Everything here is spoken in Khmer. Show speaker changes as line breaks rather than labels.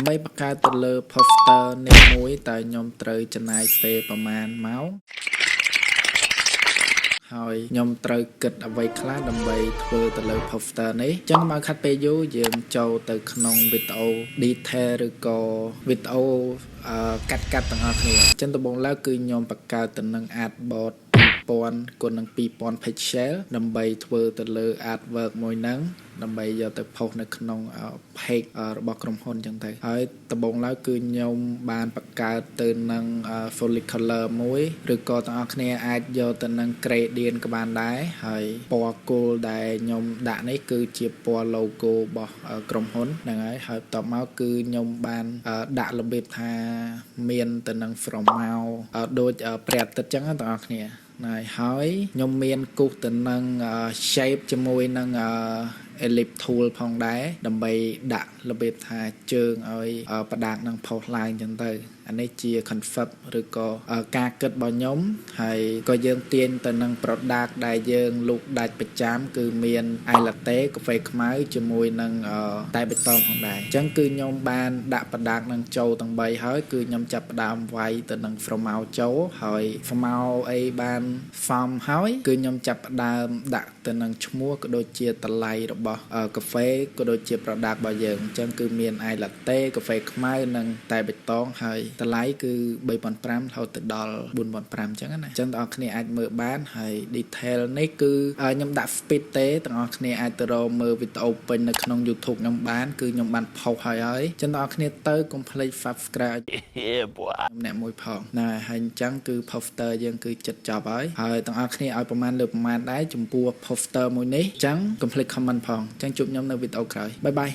ដើម្បីបង្កើតទៅលើ poster នេះមួយតើខ្ញុំត្រូវចំណាយពេលប្រហែលម៉ោងហើយខ្ញុំត្រូវគិតអ្វីខ្លះដើម្បីធ្វើទៅលើ poster នេះអញ្ចឹងមកខាត់ពេលយូរយើងចូលទៅក្នុងវីដេអូ detail ឬក៏វីដេអូកាត់ទាំងអស់គ្នាអញ្ចឹងដំបូងឡើយគឺខ្ញុំបង្កើតទៅនឹង artboard 2000 គុណនឹង 2000 pixel ដើម្បីធ្វើទៅលើ artwork មួយហ្នឹងដើម្បីយកទៅ post នៅក្នុង page របស់ក្រុមហ៊ុនអញ្ចឹងទៅហើយដំបូងឡើយគឺខ្ញុំបានបង្កើតទៅនឹង fully color មួយឬក៏ទាំងអស់គ្នាអាចយកទៅនឹង gradient ក៏បានដែរហើយពណ៌គោលដែលខ្ញុំដាក់នេះគឺជាពណ៌ logo របស់ក្រុមហ៊ុនហ្នឹងហើយបន្ទាប់មកគឺខ្ញុំបានដាក់របៀបថាមានទៅនឹង from មកដូចព្រះអាទិត្យអញ្ចឹងទាំងអស់គ្នាហើយខ្ញុំមានគូសទៅនឹង shape ជាមួយនឹងellipse tool ផងដែរដើម្បីដាក់របៀបថាជើងឲ្យប្រដាកនឹងផុសឡើងអញ្ចឹងទៅអានេះជា concept ឬក៏ការគិតរបស់ខ្ញុំហើយក៏យើងទាញទៅនឹង product ដែលយើងលូកដាច់ប្រចាំគឺមាន ice latte កាហ្វេខ្មៅជាមួយនឹងតែបេតុងផងដែរអញ្ចឹងគឺខ្ញុំបានដាក់ product នឹងចូលទាំង3ហើយគឺខ្ញុំចាប់ផ្ដើមវាយទៅនឹង from out ចូលហើយ from out អីបាន form ហើយគឺខ្ញុំចាប់ផ្ដើមដាក់ទៅនឹងឈ្មោះក៏ដូចជាតម្លៃរបស់កាហ្វេក៏ដូចជា product របស់យើងអញ្ចឹងគឺមាន ice latte កាហ្វេខ្មៅនិងតែបេតុងហើយតម្លៃគឺ 3500 រហូតទៅដល់ 4500 អញ្ចឹងណាអញ្ចឹងបងប្អូនគ្នាអាចមើលបានហើយ detail នេះគឺខ្ញុំដាក់ speed ទេបងប្អូនគ្នាអាចទៅរកមើលវីដេអូពេញនៅក្នុង YouTube ខ្ញុំបានគឺខ្ញុំបានផុសហើយអញ្ចឹងបងប្អូនគ្នាទៅកុំភ្លេច subscribe អ្នកមួយផងណាហើយអញ្ចឹងគឺ poster យើងគឺចិត្តចប់ហើយបងប្អូនគ្នាឲ្យប្រមាណលើប្រមាណដែរចំពោះ poster មួយនេះអញ្ចឹងកុំភ្លេច comment ផងអញ្ចឹងជួបខ្ញុំនៅវីដេអូក្រោយបាយបាយ